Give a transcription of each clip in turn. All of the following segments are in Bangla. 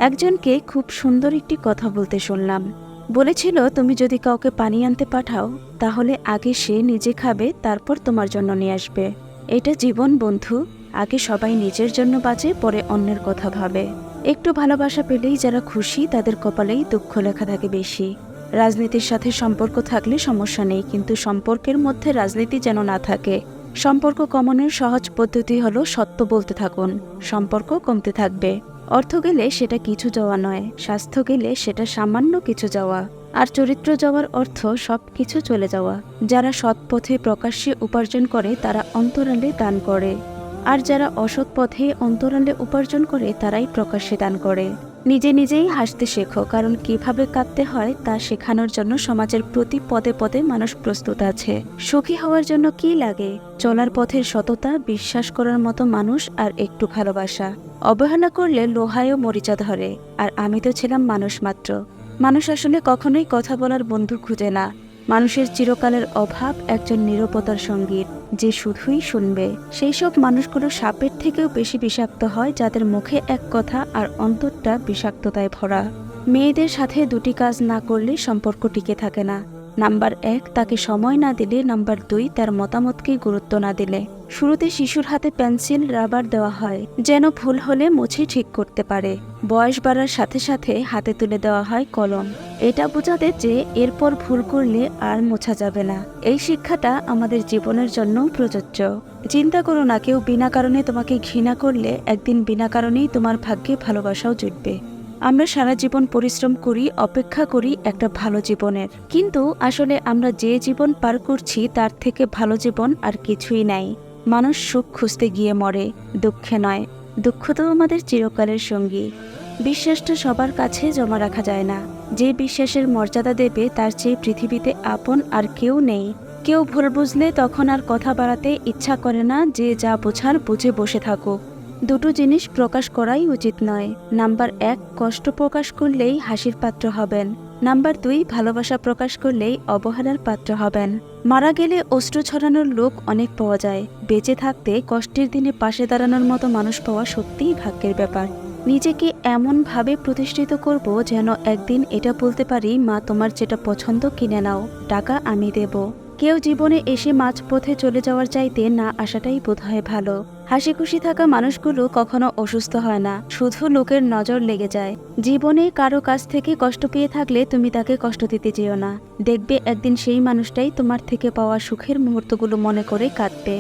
একজনকে খুব সুন্দর একটি কথা বলতে শুনলাম। বলেছিল, তুমি যদি কাউকে পানি আনতে পাঠাও তাহলে আগে সে নিজে খাবে, তারপর তোমার জন্য নিয়ে আসবে। এটা জীবন বন্ধু। আগে সবাই নিজের জন্য বাঁচে, পরে অন্যের কথা ভাবে। একটু ভালোবাসা পেলেই যারা খুশি তাদের কপালেই দুঃখ লেখা থাকে বেশি। রাজনীতির সাথে সম্পর্ক থাকলে সমস্যা নেই, কিন্তু সম্পর্কের মধ্যে রাজনীতি যেন না থাকে। সম্পর্ক কমানোর সহজ পদ্ধতি হলো সত্য বলতে থাকুন, সম্পর্ক কমতে থাকবে। অর্থ গেলে সেটা কিছু যাওয়া নয়, স্বাস্থ্য গেলে সেটা সামান্য কিছু যাওয়া, আর চরিত্র যাওয়ার অর্থ সব কিছু চলে যাওয়া। যারা সৎ পথে প্রকাশ্যে উপার্জন করে তারা অন্তরালে দান করে, আর যারা অসৎ পথে অন্তরালে উপার্জন করে তারাই প্রকাশ্যে দান করে। নিজে নিজেই হাসতে শেখো, কারণ কিভাবে কাঁদতে হয় তা শেখানোর জন্য সমাজের প্রতি পদে পদে মানুষ প্রস্তুত আছে। সুখী হওয়ার জন্য কি লাগে? চলার পথের সততা, বিশ্বাস করার মতো মানুষ, আর একটু ভালোবাসা। অবহেলা করলে লোহায়ও মরিচা ধরে। আর আমি তো ছিলাম মানুষ মাত্র। মানুষ আসলে কখনোই কথা বলার বন্ধু খুঁজে না। মানুষের চিরকালের অভাব একজন নীরবতার সঙ্গীত, যে শুধুই শুনবে। সেই সব মানুষগুলো সাপের থেকেও বেশি বিষাক্ত হয়, যাদের মুখে এক কথা আর অন্তরটা বিষাক্ততায় ভরা। মেয়েদের সাথে দুটি কাজ না করলে সম্পর্ক টিকে থাকে না। নাম্বার 1, তাকে সময় না দিলে। নাম্বার 2, তার মতামতকে গুরুত্ব না দিলে। শুরুতে শিশুর হাতে পেন্সিল, রাবার দেওয়া হয় যেন ভুল হলে মুছে ঠিক করতে পারে। বয়স বাড়ার সাথে সাথে হাতে তুলে দেওয়া হয় কলম, এটা বোঝাতে যে এরপর ভুল করলে আর মোছা যাবে না। এই শিক্ষাটা আমাদের জীবনের জন্য প্রযোজ্য। চিন্তা করো না, কেউ বিনা কারণে তোমাকে ঘৃণা করলে একদিন বিনা কারণেই তোমার ভাগ্যে ভালোবাসাও জুটবে। আমরা সারা জীবন পরিশ্রম করি, অপেক্ষা করি একটা ভালো জীবনের, কিন্তু আসলে আমরা যে জীবন পার করছি তার থেকে ভালো জীবন আর কিছুই নাই। মানুষ সুখ খুঁজতে গিয়ে মরে, দুঃখে নয়। দুঃখ তো আমাদের চিরকালের সঙ্গী। বিশ্বাসটা সবার কাছে জমা রাখা যায় না। যে বিশ্বাসের মর্যাদা দেবে তার চেয়ে পৃথিবীতে আপন আর কেউ নেই। কেউ ভুল বুঝলে তখন আর কথা বাড়াতে ইচ্ছা করে না, যে যা বোঝার বুঝে বসে থাকুক। দুটো জিনিস প্রকাশ করাই উচিত নয়। নাম্বার 1, কষ্ট প্রকাশ করলেই হাসির পাত্র হবেন। নাম্বার 2, ভালোবাসা প্রকাশ করলেই অবহেলার পাত্র হবেন। মারা গেলে অশ্রু ছড়ানোর লোক অনেক পাওয়া যায়, বেঁচে থাকতে কষ্টের দিনে পাশে দাঁড়ানোর মতো মানুষ পাওয়া সত্যিই ভাগ্যের ব্যাপার। নিজেকে এমনভাবে প্রতিষ্ঠিত করব যেন একদিন এটা বলতে পারি, মা তোমার যেটা পছন্দ কিনে নাও, টাকা আমি দেব। কেউ জীবনে এসে মাঝপথে চলে যাওয়ার চাইতে না আসাটাই বোধহয় ভালো। হাসি খুশি থাকা মানুষগুলো কখনো অসুস্থ হয় না, শুধু লোকের নজর লেগে যায়। জীবনে কারো কাছ থেকে কষ্ট পেয়ে থাকলে তুমি তাকে কষ্ট দিতে যেও না। দেখবে একদিন সেই মানুষটাই তোমার থেকে পাওয়া সুখের মুহূর্তগুলো মনে করে কাঁদবে।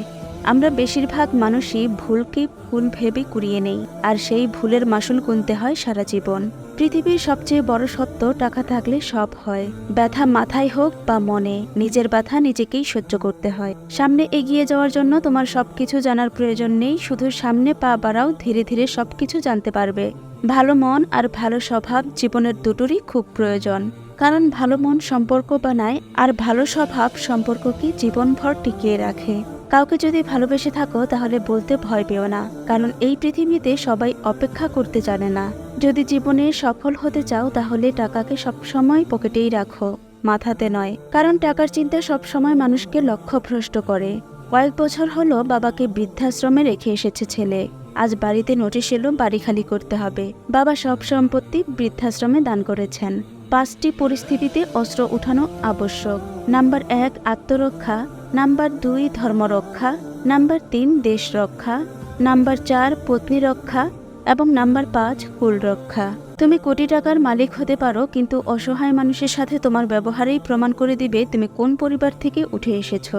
আমরা বেশিরভাগ মানুষই ভুলকে ভুল ভেবে কুড়িয়ে নেই, আর সেই ভুলের মাসুল গুনতে হয় সারা জীবন। পৃথিবীর সবচেয়ে বড় সত্য, টাকা থাকলে সব হয়। ব্যথা মাথায় হোক বা মনে, নিজের ব্যথা নিজেকেই সহ্য করতে হয়। সামনে এগিয়ে যাওয়ার জন্য তোমার সবকিছু জানার প্রয়োজন নেই, শুধু সামনে পা বাড়াও, ধীরে ধীরে সবকিছু জানতে পারবে। ভালো মন আর ভালো স্বভাব জীবনের দুটোরই খুব প্রয়োজন, কারণ ভালো মন সম্পর্ক বানায়, আর ভালো স্বভাব সম্পর্ককে জীবনভর টিকিয়ে রাখে। কাউকে যদি ভালোবেসে থাকো তাহলে বলতে ভয় পেও না, কারণ এই পৃথিবীতে সবাই অপেক্ষা করতে জানে না। যদি জীবনে সফল হতে চাও তাহলে টাকাকে সবসময় পকেটেই রাখো, মাথাতে নয়, কারণ টাকার চিন্তা সবসময় মানুষকে লক্ষ্যভ্রষ্ট করে। কয়েক বছর হলো বাবাকে বৃদ্ধাশ্রমে রেখে এসেছে ছেলে। আজ বাড়িতে নোটিশ এলো বাড়ি খালি করতে হবে। বাবা সব সম্পত্তি বৃদ্ধাশ্রমে দান করেছেন। 5টি পরিস্থিতিতে অস্ত্র উঠানো আবশ্যক। নাম্বার 1, আত্মরক্ষা। নাম্বার 2, ধর্মরক্ষা। নাম্বার 3, দেশ রক্ষা। নাম্বার 4, পত্নী রক্ষা। এবং নাম্বার 5, কুল রক্ষা। তুমি কোটি টাকার মালিক হতে পারো, কিন্তু অসহায় মানুষের সাথে তোমার ব্যবহারেই প্রমাণ করে দিবে তুমি কোন পরিবার থেকে উঠে এসেছো।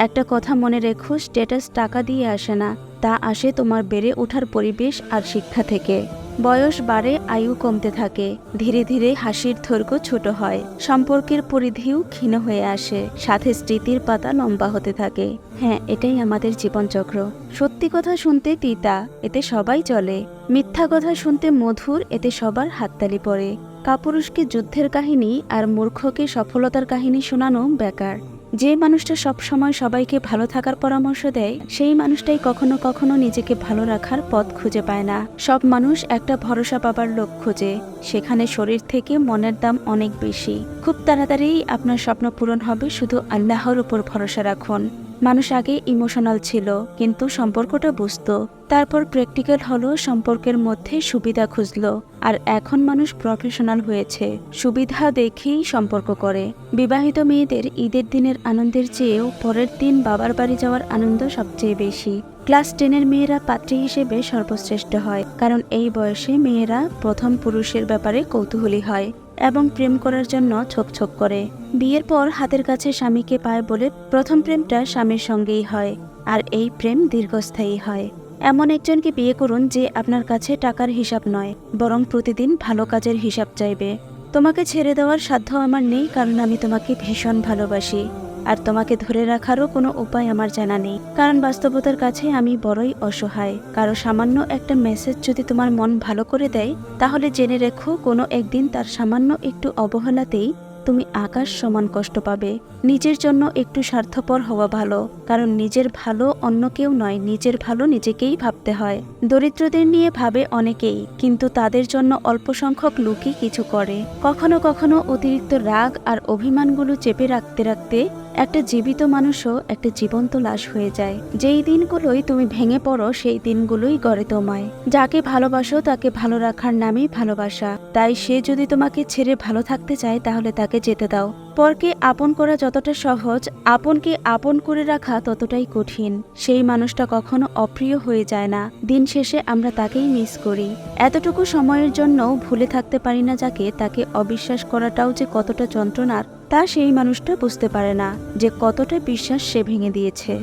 একটা কথা মনে রেখো, স্ট্যাটাস টাকা দিয়ে আসে না, তা আসে তোমার বেড়ে ওঠার পরিবেশ আর শিক্ষা থেকে। বয়স বাড়ে, আয়ু কমতে থাকে, ধীরে ধীরে হাসির দৈর্ঘ্য ছোট হয়, সম্পর্কের পরিধিও ক্ষীণ হয়ে আসে, সাথে স্মৃতির পাতা লম্বা হতে থাকে। হ্যাঁ, এটাই আমাদের জীবনচক্র। সত্যি কথা শুনতে তিতা, এতে সবাই চলে। মিথ্যা কথা শুনতে মধুর, এতে সবার হাততালি পড়ে। কাপুরুষকে যুদ্ধের কাহিনী আর মূর্খকে সফলতার কাহিনী শোনানো বেকার। যে মানুষটা সব সময় সবাইকে ভালো থাকার পরামর্শ দেয়, সেই মানুষটাই কখনো কখনো নিজেকে ভালো রাখার পথ খুঁজে পায় না। সব মানুষ একটা ভরসা পাবার লোক খোঁজে, সেখানে শরীর থেকে মনের দাম অনেক বেশি। খুব তাড়াতাড়ি আপনার স্বপ্ন পূরণ হবে, শুধু আল্লাহর উপর ভরসা রাখুন। মানুষ আগে ইমোশনাল ছিল, কিন্তু সম্পর্কটা বুঝতো। তারপর প্র্যাকটিক্যাল হলো, সম্পর্কের মধ্যে সুবিধা খুঁজলো। আর এখন মানুষ প্রফেশনাল হয়েছে, সুবিধা দেখেই সম্পর্ক করে। বিবাহিত মেয়েদের ঈদের দিনের আনন্দের চেয়েও পরের দিন বাবার বাড়ি যাওয়ার আনন্দ সবচেয়ে বেশি। ক্লাস 10-এর মেয়েরা পাত্রী হিসেবে সর্বশ্রেষ্ঠ হয়, কারণ এই বয়সে মেয়েরা প্রথম পুরুষের ব্যাপারে কৌতূহলী হয় এবং প্রেম করার জন্য ছোক করে। বিয়ের পর হাতের কাছে স্বামীকে পায় বলে প্রথম প্রেমটা স্বামীর সঙ্গেই হয়, আর এই প্রেম দীর্ঘস্থায়ী হয়। এমন একজনকে বিয়ে করুন যে আপনার কাছে টাকার হিসাব নয়, বরং প্রতিদিন ভালো কাজের হিসাব চাইবে। তোমাকে ছেড়ে দেওয়ার সাধ্য আমার নেই, কারণ আমি তোমাকে ভীষণ ভালোবাসি। আর তোমাকে ধরে রাখারও কোনো উপায় আমার জানা নেই, কারণ বাস্তবতার কাছে আমি বড়ই অসহায়। কারো সামান্য একটা মেসেজ যদি তোমার মন ভালো করে দেয়, তাহলে জেনে রেখো কোনো একদিন তার সামান্য একটু অবহেলাতেই তুমি আকাশ সমান কষ্ট পাবে। নিজের জন্য একটু স্বার্থপর হওয়া ভালো, কারণ নিজের ভালো অন্য কেউ নয়, নিজের ভালো নিজেকেই ভাবতে হয়। দরিদ্রদের নিয়ে ভাবে অনেকেই, কিন্তু তাদের জন্য অল্প সংখ্যক লোকই কিছু করে। কখনো কখনো অতিরিক্ত রাগ আর অভিমানগুলো চেপে রাখতে রাখতে একটা জীবিত মানুষও একটা জীবন্ত লাশ হয়ে যায়। যেই দিনগুলোই তুমি ভেঙে পড়ো, সেই দিনগুলোই গড়ে তোমায়। যাকে ভালোবাসো তাকে ভালো রাখার নামই ভালোবাসা। তাই সে যদি তোমাকে ছেড়ে ভালো থাকতে চায়, তাহলে তাকে যেতে দাও। পরকে আপন করা যতটা সহজ, আপনকে আপন করে রাখা ততটাই কঠিন। সেই মানুষটা কখনো অপ্রিয় হয়ে যায় না, দিন শেষে আমরা তাকেই মিস করি। এতটুকু সময়ের জন্য ভুলে থাকতে পারি না যাকে, তাকে অবিশ্বাস করাটাও যে কতটা যন্ত্রণার তা সেই মানুষটা বুঝতে পারে না, যে কতটা বিশ্বাস সে ভেঙে দিয়েছে।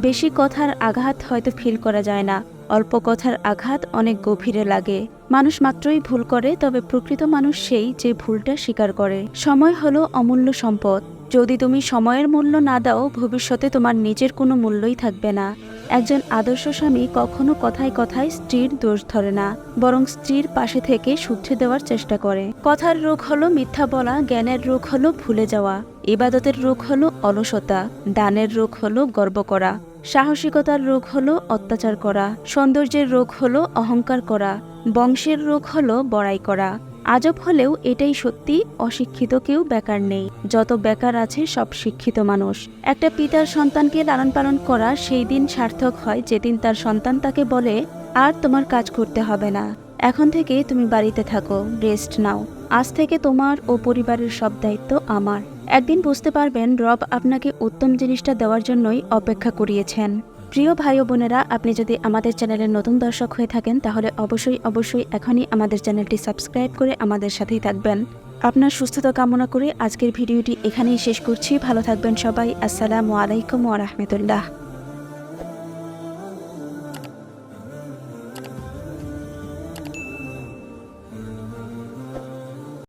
বেশি কথার আঘাত হয়তো ফিল করা যায় না, অল্প কথার আঘাত অনেক গভীরে লাগে। মানুষ মাত্রই ভুল করে, তবে প্রকৃত মানুষ সেই যে ভুলটা স্বীকার করে। সময় হলো অমূল্য সম্পদ। যদি তুমি সময়ের মূল্য না দাও, ভবিষ্যতে তোমার নিজের কোনো মূল্যই থাকবে না। একজন আদর্শ স্বামী কখনো কথায় কথায় স্ত্রীর দোষ ধরে না, বরং স্ত্রীর পাশে থেকে শুধরে দেওয়ার চেষ্টা করে। কথার রোগ হলো মিথ্যা বলা, জ্ঞানের রোগ হলো ভুলে যাওয়া, ইবাদতের রোগ হলো অলসতা, দানের রোগ হলো গর্ব করা, সাহসিকতার রোগ হলো অত্যাচার করা, সৌন্দর্যের রোগ হলো অহংকার করা, বংশের রোগ হলো বড়াই করা। আজব হলেও এটাই সত্যি, অশিক্ষিত কেউ বেকার নেই। যত বেকার আছে সব শিক্ষিত মানুষ। একটা পিতার সন্তানকে লালন পালন করা সেই দিন সার্থক হয় যেদিন তার সন্তান তাকে বলে, আর তোমার কাজ করতে হবে না, এখন থেকে তুমি বাড়িতে থাকো, রেস্ট নাও, আজ থেকে তোমার ও পরিবারের সব দায়িত্ব আমার। একদিন বুঝতে পারবেন রব আপনাকে উত্তম জিনিসটা দেওয়ার জন্যই অপেক্ষা করিয়েছেন। প্রিয় ভাই ও বোনেরা, আপনি যদি আমাদের চ্যানেলের নতুন দর্শক হয়ে থাকেন, তাহলে অবশ্যই এখনই আমাদের চ্যানেলটি সাবস্ক্রাইব করে আমাদের সাথেই থাকবেন। আপনার সুস্থতা কামনা করে আজকের ভিডিওটি এখানেই শেষ করছি। ভালো থাকবেন সবাই। আসসালামু আলাইকুম ওয়া রাহমাতুল্লাহ।